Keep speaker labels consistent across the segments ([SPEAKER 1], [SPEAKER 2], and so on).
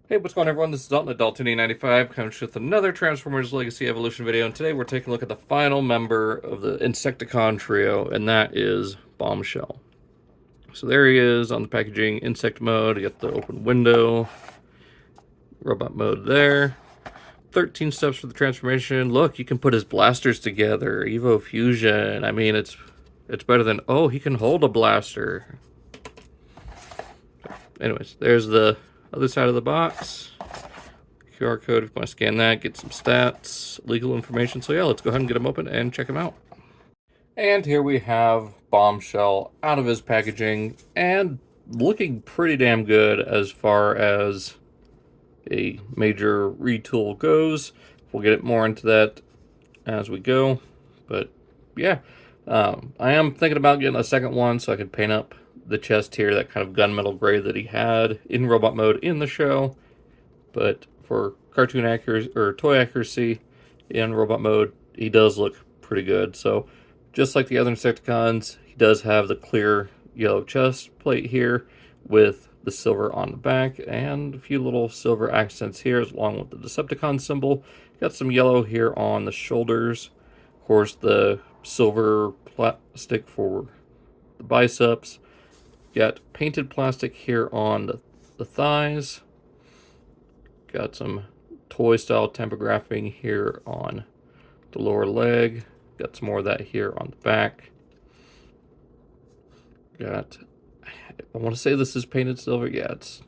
[SPEAKER 1] Hey, what's going on, everyone? This is Dalton at Dalton95, coming with another Transformers Legacy Evolution video, and today we're taking a look at the final member of the Insecticon trio, and that is Bombshell. So there he is on the packaging, insect mode. You got the open window, robot mode there. 13 steps for the transformation. Look, you can put his blasters together. Evo Fusion. I mean, it's better than, oh, he can hold a blaster. Anyways, there's the other side of the box. QR code if you want to scan that, get some stats, legal information. So yeah, let's go ahead and get them open and check them out. And here we have Bombshell out of his packaging and looking pretty damn good as far as a major retool goes. We'll get more into that as we go. But yeah, I am thinking about getting a second one so I could paint up the chest here, that kind of gunmetal gray that he had in robot mode in the show. But for cartoon accuracy or toy accuracy in robot mode, he does look pretty good. So just like the other Insecticons, he does have the clear yellow chest plate here with the silver on the back and a few little silver accents here along with the Decepticon symbol. Got some yellow here on the shoulders. Of course, the silver plastic for the biceps. Got painted plastic here on the thighs. Got some toy style tampography here on the lower leg. Got some more of that here on the back. Got, I want to say this is painted silver. Yeah, it's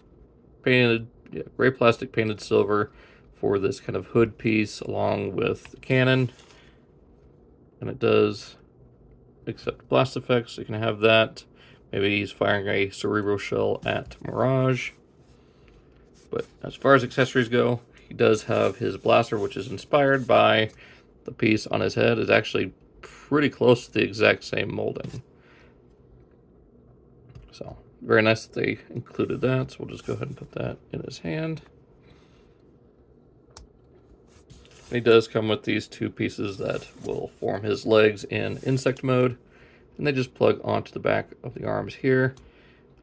[SPEAKER 1] painted, yeah, gray plastic painted silver for this kind of hood piece along with the cannon. And it does accept blast effects, so you can have that. Maybe he's firing a Cerebro shell at Mirage. But as far as accessories go, he does have his blaster, which is inspired by the piece on his head. Is actually pretty close to the exact same molding. So very nice that they included that. So we'll just go ahead and put that in his hand. And he does come with these two pieces that will form his legs in insect mode. And they just plug onto the back of the arms here.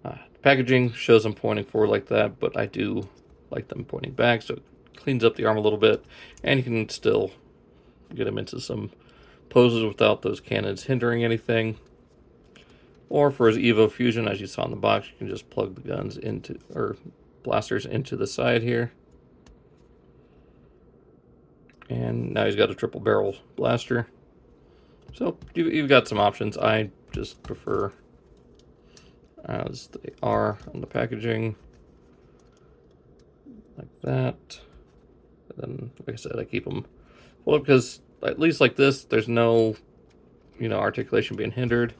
[SPEAKER 1] The packaging shows them pointing forward like that, but I do like them pointing back, so it cleans up the arm a little bit, and you can still get him into some poses without those cannons hindering anything. Or for his Evo Fusion, as you saw in the box, you can just plug the guns into, or blasters into the side here. And now he's got a triple barrel blaster. So you've got some options. I just prefer as they are on the packaging, like that. And then, like I said, I keep them full up because at least like this, there's no, articulation being hindered.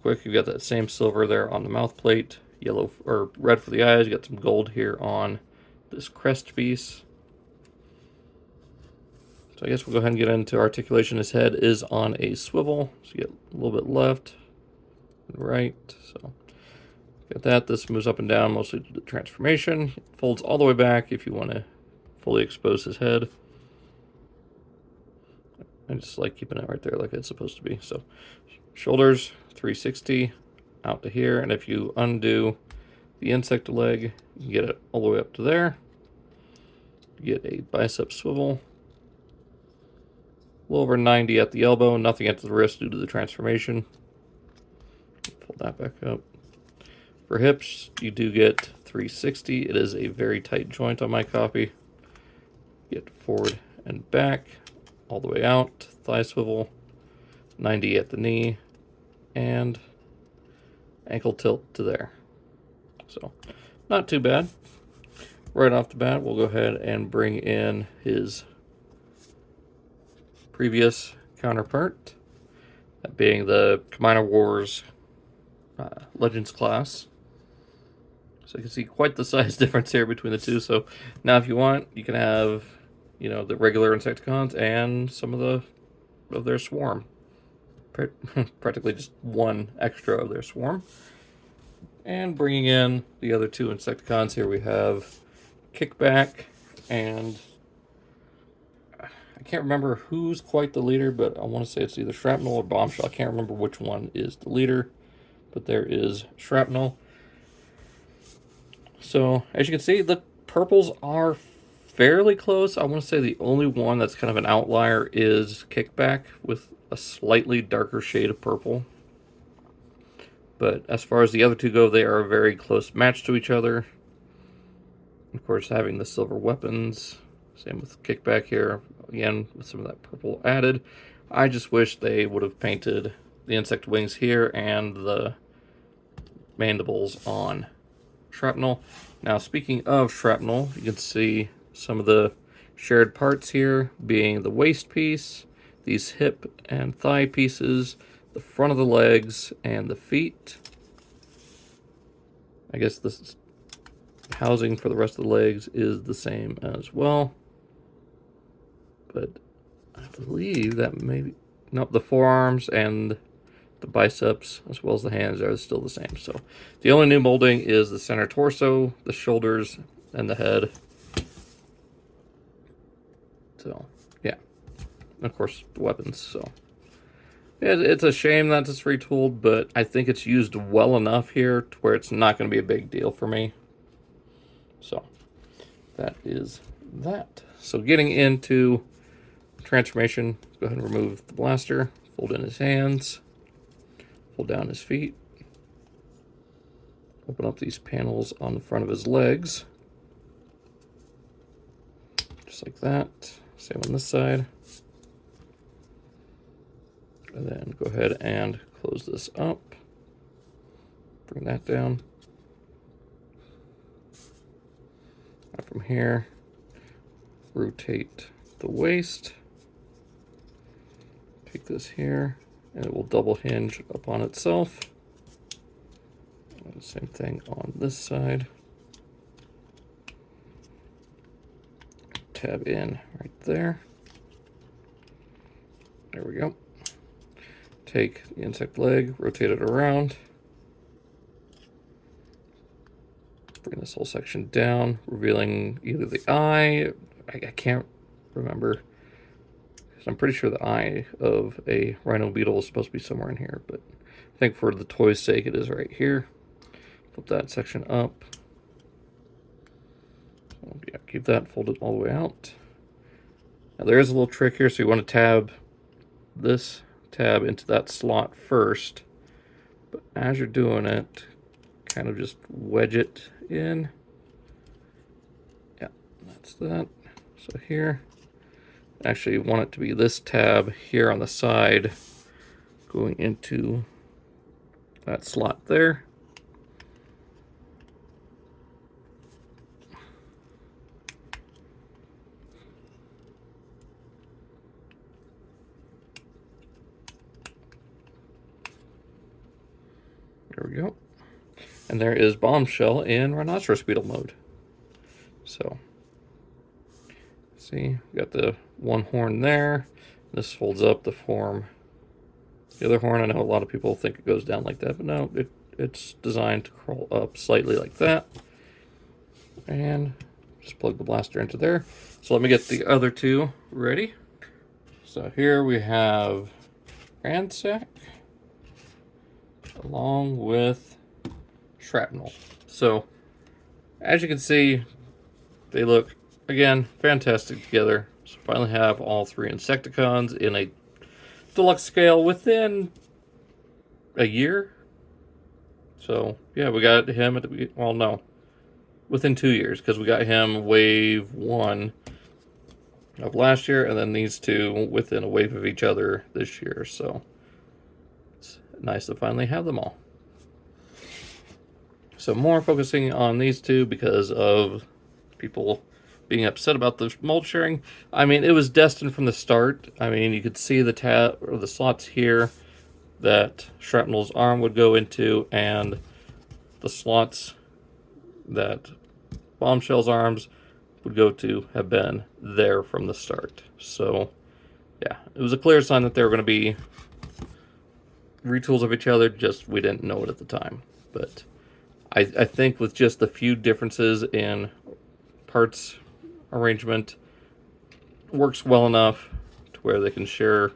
[SPEAKER 1] Quick, you've got that same silver there on the mouth plate, yellow or red for the eyes. You got some gold here on this crest piece. So I guess we'll go ahead and get into articulation. His head is on a swivel, so you get a little bit left and right. So got that. This moves up and down mostly to the transformation. It folds all the way back if you want to fully expose his head. I just like keeping it right there like it's supposed to be. So shoulders 360 out to here, and if you undo the insect leg, you can get it all the way up to there. You get a bicep swivel. A little over 90 at the elbow, nothing at the wrist due to the transformation. Pull that back up. For hips, you do get 360. It is a very tight joint on my copy. Get forward and back, all the way out. Thigh swivel, 90 at the knee, and ankle tilt to there. So, not too bad. Right off the bat, we'll go ahead and bring in his previous counterpart, that being the Combiner Wars Legends class. So you can see quite the size difference here between the two. So now if you want, you can have, the regular Insecticons and some of their swarm. Practically just one extra of their swarm. And bringing in the other two Insecticons, here we have Kickback and I can't remember who's quite the leader, but I want to say it's either Shrapnel or Bombshell. I can't remember which one is the leader, but there is Shrapnel. So as you can see, the purples are fairly close. I want to say the only one that's kind of an outlier is Kickback with a slightly darker shade of purple. But as far as the other two go, they are a very close match to each other. Of course, having the silver weapons. Same with Kickback here. Again, with some of that purple added. I just wish they would have painted the insect wings here and the mandibles on Shrapnel. Now, speaking of Shrapnel, you can see some of the shared parts here being the waist piece, these hip and thigh pieces, the front of the legs, and the feet. I guess this housing for the rest of the legs is the same as well. But I believe that maybe... Nope, the forearms and the biceps, as well as the hands, are still the same. So the only new molding is the center torso, the shoulders, and the head. So, yeah. And of course, the weapons. So it's a shame that it's retooled, but I think it's used well enough here to where it's not going to be a big deal for me. So that is that. So getting into transformation, go ahead and remove the blaster, fold in his hands, fold down his feet, open up these panels on the front of his legs, just like that. Same on this side. And then go ahead and close this up, bring that down. Now from here, rotate the waist, take this here, and it will double hinge upon itself. And same thing on this side. Tab in right there. There we go. Take the insect leg, rotate it around. Bring this whole section down, revealing either the eye. I can't remember. I'm pretty sure the eye of a rhino beetle is supposed to be somewhere in here, but I think for the toy's sake it is right here. Flip that section up. So, yeah, keep that folded all the way out. Now there is a little trick here, so you want to tab this tab into that slot first, but as you're doing it, kind of just wedge it in. Yeah, that's that. So here, actually you want it to be this tab here on the side going into that slot there. There we go. And there is Bombshell in Rhinoceros Beetle mode. So, see, we got the one horn there. This folds up to form the other horn. I know a lot of people think it goes down like that, but no, it's designed to crawl up slightly like that. And just plug the blaster into there. So let me get the other two ready. So here we have Ransack along with Shrapnel. So as you can see, they look, again, fantastic together. So finally have all three Insecticons in a deluxe scale within a year. So yeah, we got him at the, well, no, within 2 years, because we got him wave 1 of last year, and then these two within a wave of each other this year. So it's nice to finally have them all. So more focusing on these two because of people being upset about the mold sharing. I mean, it was destined from the start. I mean, you could see the tab or the slots here that Shrapnel's arm would go into, and the slots that Bombshell's arms would go to have been there from the start. So yeah, it was a clear sign that they were going to be retools of each other, just we didn't know it at the time. But I think with just a few differences in parts arrangement, works well enough to where they can share,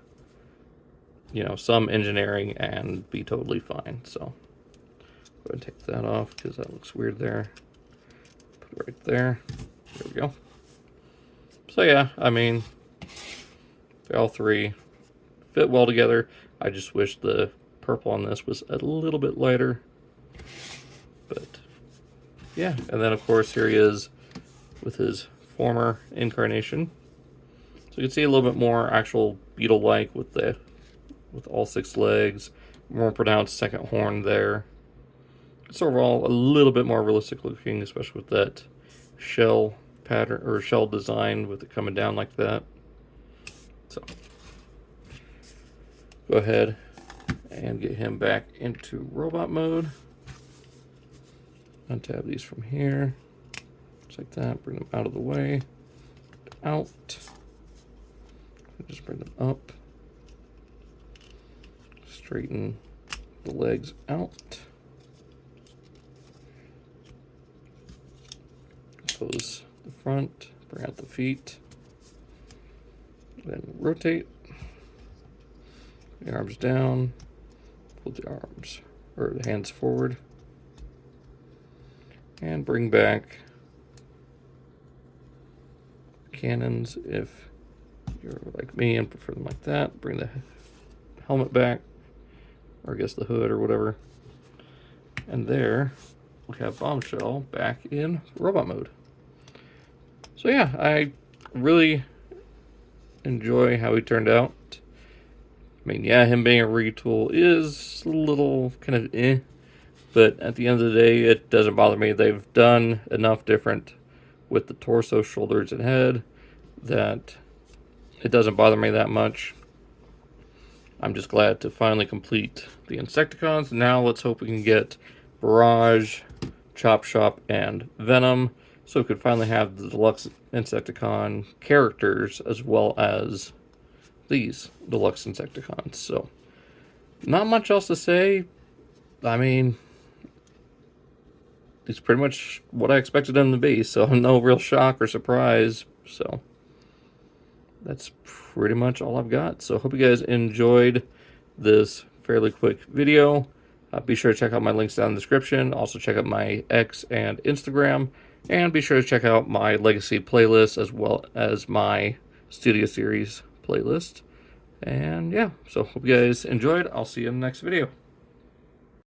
[SPEAKER 1] you know, some engineering and be totally fine. So go ahead and take that off because that looks weird there. right there. There we go. So yeah, I mean, all three fit well together. I just wish the purple on this was a little bit lighter. But yeah, and then of course here he is with his former incarnation. So you can see a little bit more actual beetle-like with all 6 legs, more pronounced second horn there. It's overall a little bit more realistic looking, especially with that shell pattern or shell design with it coming down like that. So go ahead and get him back into robot mode. Untab these from here, just like that. Bring them out of the way, out. Just bring them up. Straighten the legs out. Close the front, bring out the feet. Then rotate. The arms down. Pull the arms or the hands forward. And bring back cannons if you're like me and prefer them like that. Bring the helmet back, or I guess the hood or whatever. And there we have Bombshell back in robot mode. So yeah, I really enjoy how he turned out. I mean, yeah, him being a retool is a little kind of but at the end of the day, it doesn't bother me. They've done enough different with the torso, shoulders, and head that it doesn't bother me that much. I'm just glad to finally complete the Insecticons. Now let's hope we can get Barrage, Chop Shop, and Venom, so we could finally have the deluxe Insecticon characters as well as these deluxe Insecticons. So not much else to say. I mean, it's pretty much what I expected them to be, so no real shock or surprise. So that's pretty much all I've got. So hope you guys enjoyed this fairly quick video. Be sure to check out my links down in the description. Also check out my X and Instagram. And be sure to check out my Legacy playlist as well as my Studio Series playlist. And yeah, so hope you guys enjoyed. I'll see you in the next video.